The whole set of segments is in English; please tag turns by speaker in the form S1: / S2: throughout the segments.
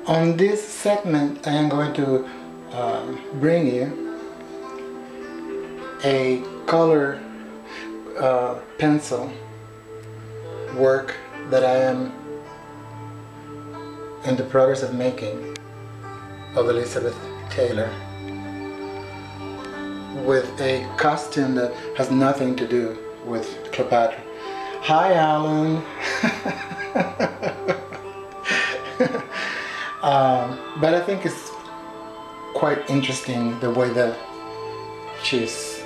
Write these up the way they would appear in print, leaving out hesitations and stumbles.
S1: On this segment, I am going to bring you a color pencil work that I am in the progress of making of Elizabeth Taylor, with a costume that has nothing to do with Cleopatra. Hi, Alan. But I think it's quite interesting the way that she's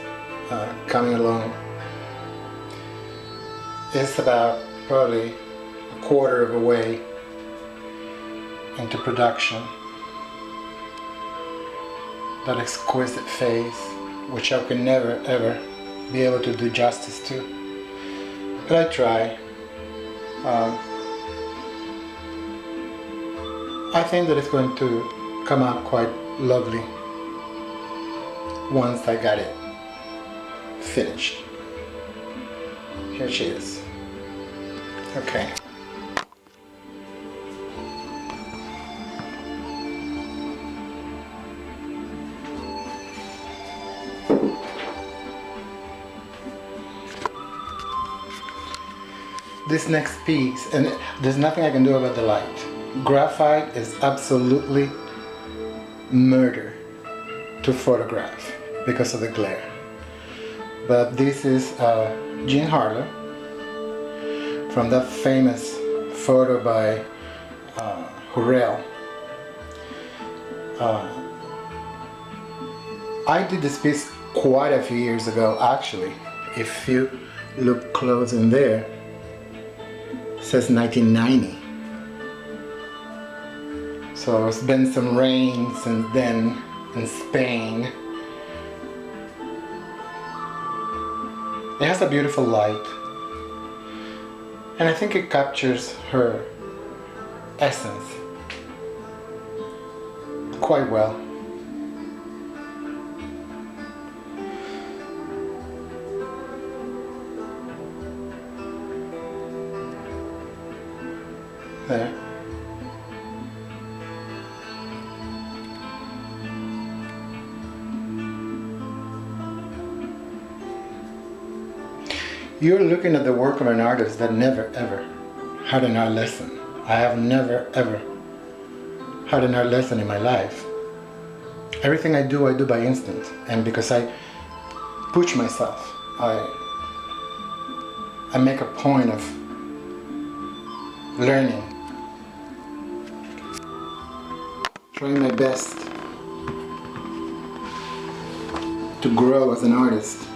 S1: coming along. It's about probably a quarter of a way into production. That exquisite face, which I could never ever be able to do justice to, but I try. I think that it's going to come out quite lovely once I got it finished. Here she is. Okay. This next piece, and there's nothing I can do about the light. Graphite is absolutely murder to photograph because of the glare. But this is Jean Harlow from that famous photo by Hurrell. I did this piece quite a few years ago, actually. If you look close in there, it says 1990. So it's been some rain since then in Spain. It has a beautiful light, and I think it captures her essence quite well. There. You're looking at the work of an artist that never ever had an art lesson. I have never ever had an art lesson in my life. Everything I do by instinct, and because I push myself, I make a point of learning, trying my best to grow as an artist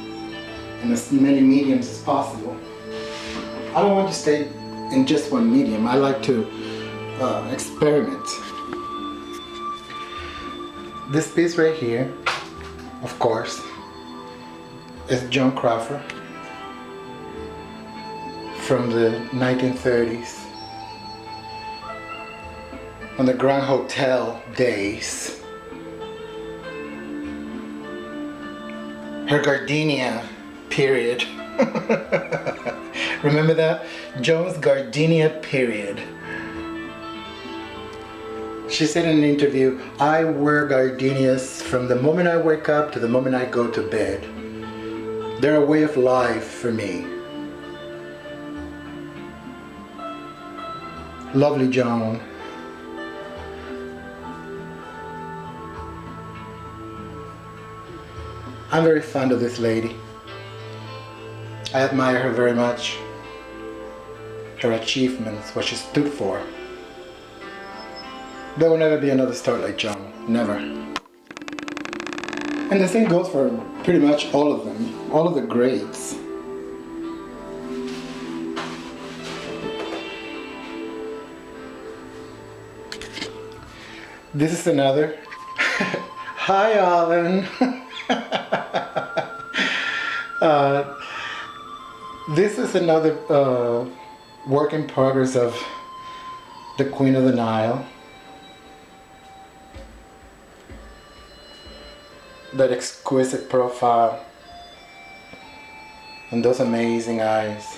S1: in as many mediums as possible. I don't want to stay in just one medium. I like to experiment. This piece right here, of course, is Joan Crawford from the 1930s, on the Grand Hotel days. Her gardenia period. Remember that? Joan's gardenia period. She said in an interview, I wear gardenias from the moment I wake up to the moment I go to bed. They're a way of life for me. Lovely Joan. I'm very fond of this lady. I admire her very much. Her achievements, what she stood for. There will never be another star like Joan. Never. And the same goes for pretty much all of them. All of the greats. This is another. Hi, Alan. This is another work in progress of the Queen of the Nile. That exquisite profile and those amazing eyes.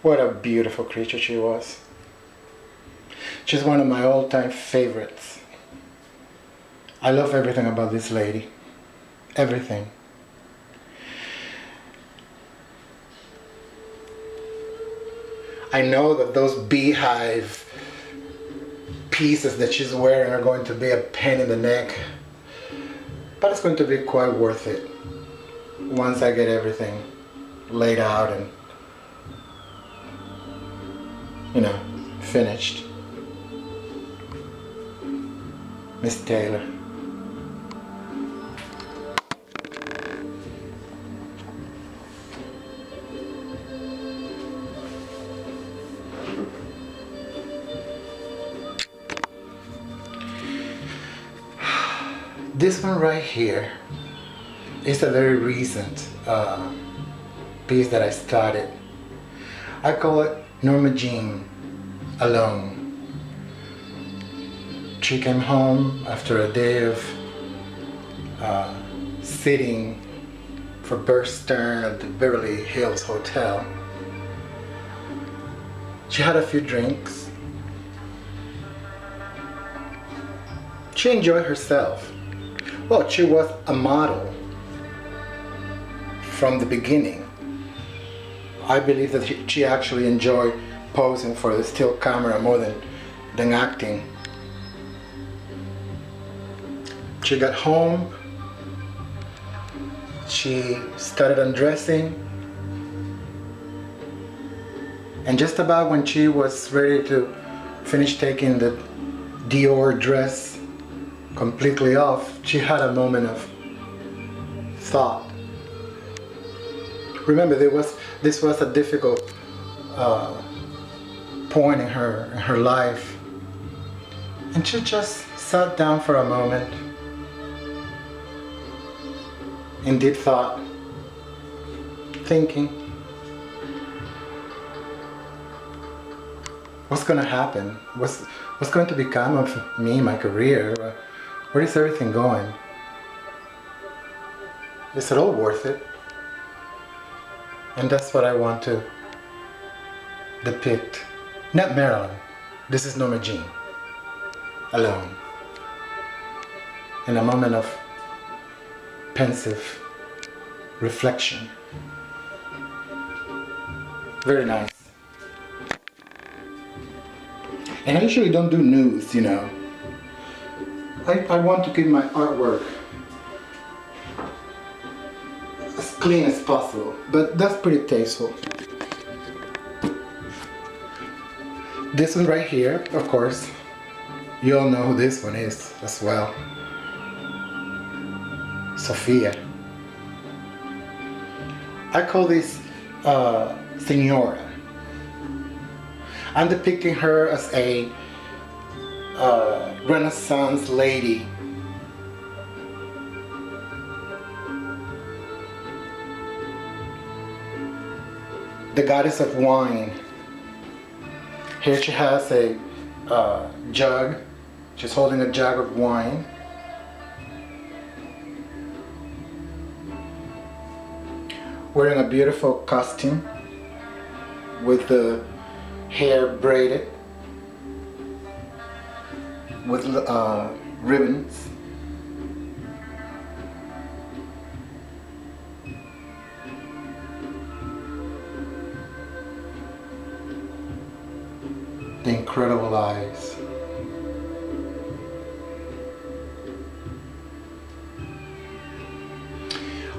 S1: What a beautiful creature she was. She's one of my all-time favorites. I love everything about this lady. Everything. I know that those beehive pieces that she's wearing are going to be a pain in the neck, but it's going to be quite worth it once I get everything laid out and, you know, finished. Miss Taylor. This one right here is a very recent piece that I started. I call it Norma Jean Alone. She came home after a day of sitting for Bear Stearns at the Beverly Hills Hotel. She had a few drinks. She enjoyed herself. Well, she was a model from the beginning. I believe that she actually enjoyed posing for the still camera more than acting. She got home, she started undressing, and just about when she was ready to finish taking the Dior dress completely off, she had a moment of thought. Remember, this was a difficult point in her life, and she just sat down for a moment and did thought, thinking, what's going to happen? What's going to become of me, my career? Where is everything going? Is it all worth it? And that's what I want to depict. Not Marilyn. This is Norma Jean. Alone. In a moment of pensive reflection. Very nice. And I usually don't do nudes, you know. I want to keep my artwork as clean as possible, but that's pretty tasteful. This one right here, of course, you all know who this one is as well. Sophia. I call this Senora. I'm depicting her as a Renaissance lady. The goddess of wine. Here she has a jug. She's holding a jug of wine. Wearing a beautiful costume with the hair braided with ribbons. The incredible eyes.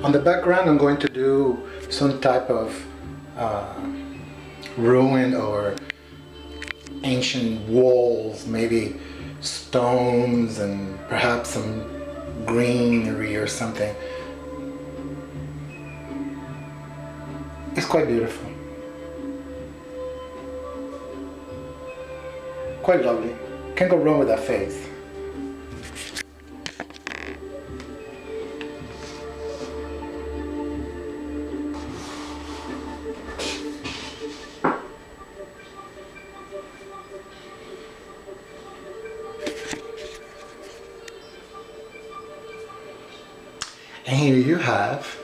S1: On the background, I'm going to do some type of ruined or ancient walls, maybe stones and perhaps some greenery or something. It's quite beautiful. Quite lovely. Can't go wrong with that face. And here you have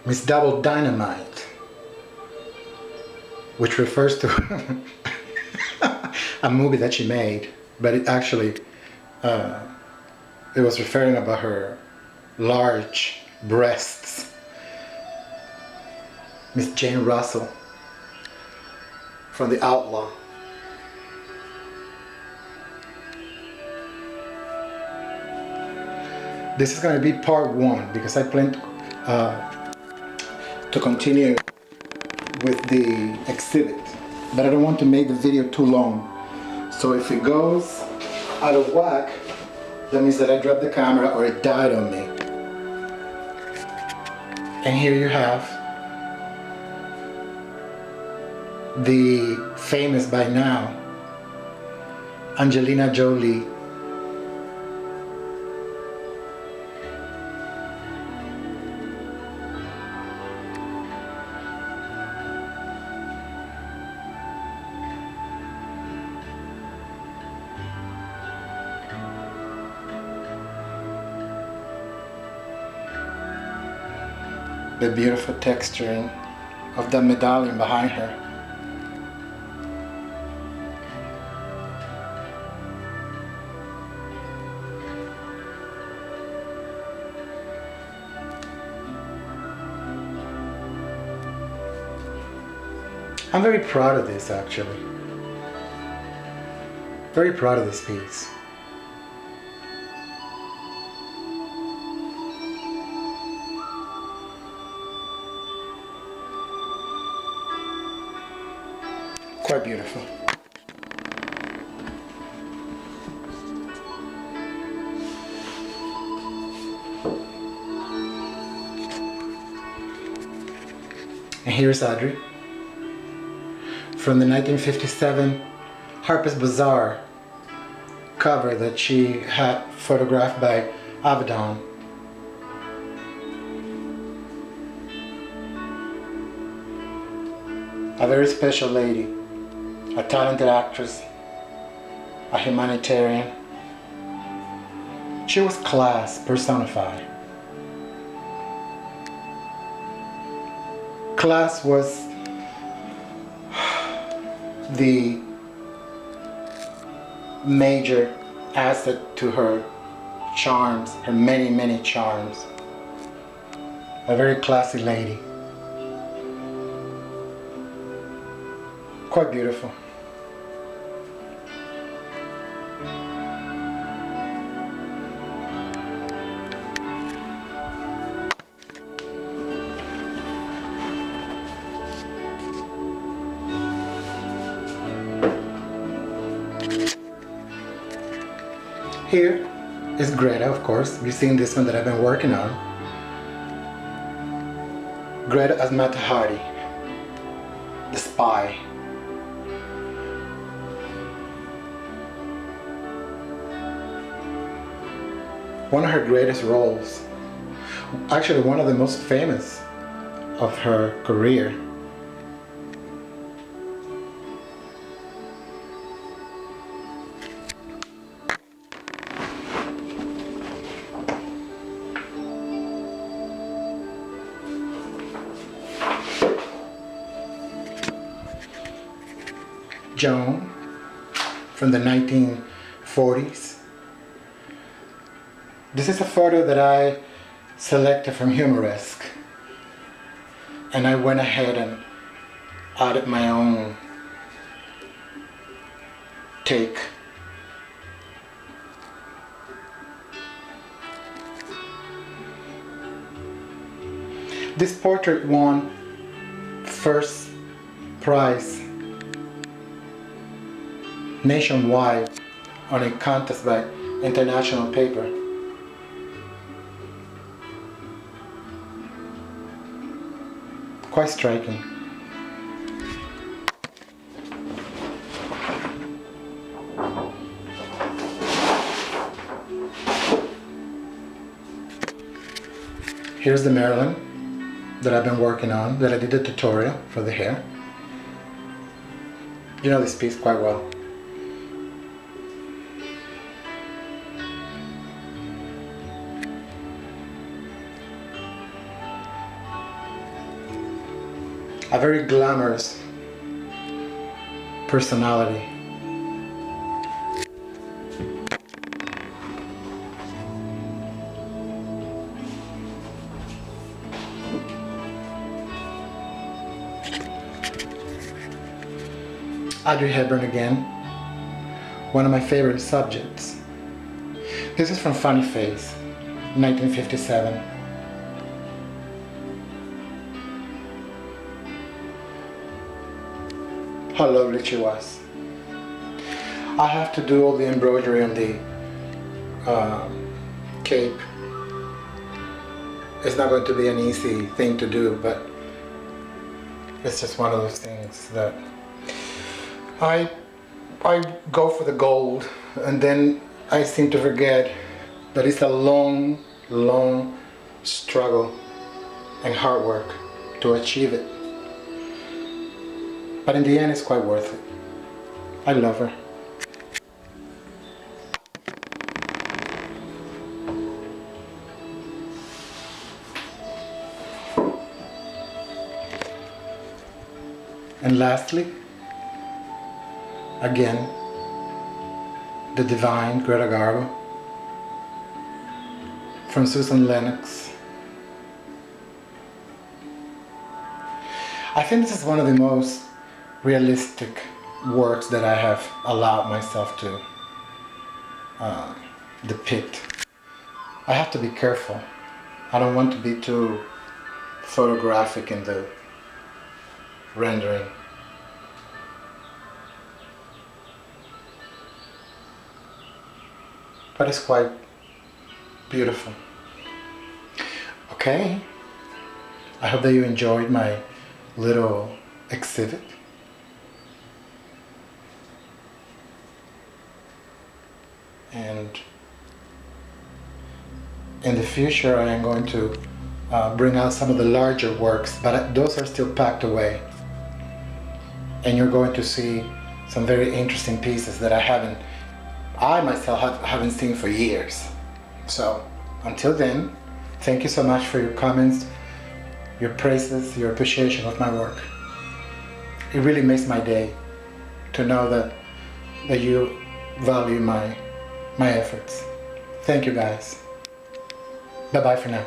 S1: Miss Double Dynamite, which refers to a movie that she made but it actually, it was referring about her large breasts. Miss Jane Russell from The Outlaw. This is going to be part one because I plan to continue with the exhibit, but I don't want to make the video too long. So if it goes out of whack, that means that I dropped the camera or it died on me. And here you have the famous by now Angelina Jolie. The beautiful texturing of the medallion behind her. I'm very proud of this actually. Very proud of this piece. Quite beautiful. And here's Audrey from the 1957 Harper's Bazaar cover that she had photographed by Avedon. A very special lady, a talented actress, a humanitarian. She was class personified. Class was the major asset to her charms, her many, many charms. A very classy lady. Quite beautiful. Here is Greta, of course. You've seen this one that I've been working on. Greta as Mata Hari, the spy. One of her greatest roles, actually one of the most famous of her career. Joan from the 1940s. This is a photo that I selected from Humoresque, and I went ahead and added my own take. This portrait won first prize nationwide on a contest by International Paper. Quite striking. Here's the Marilyn that I've been working on, that I did a tutorial for the hair. You know this piece quite well. A very glamorous personality. Audrey Hepburn again, one of my favorite subjects. This is from Funny Face, 1957. How lovely she was. I have to do all the embroidery on the cape. It's not going to be an easy thing to do, but it's just one of those things that I go for the gold, and then I seem to forget that it's a long, long struggle and hard work to achieve it. But in the end, it's quite worth it. I love her. And lastly, again, the Divine Greta Garbo from Susan Lennox. I think this is one of the most realistic works that I have allowed myself to depict. I have to be careful. I don't want to be too photographic in the rendering. But it's quite beautiful. Okay, I hope that you enjoyed my little exhibit. And in the future I am going to bring out some of the larger works, but those are still packed away. And you're going to see some very interesting pieces that I myself haven't seen for years. So until then, thank you so much for your comments, your praises, your appreciation of my work. It really makes my day to know that you value my efforts. Thank you guys. Bye bye for now.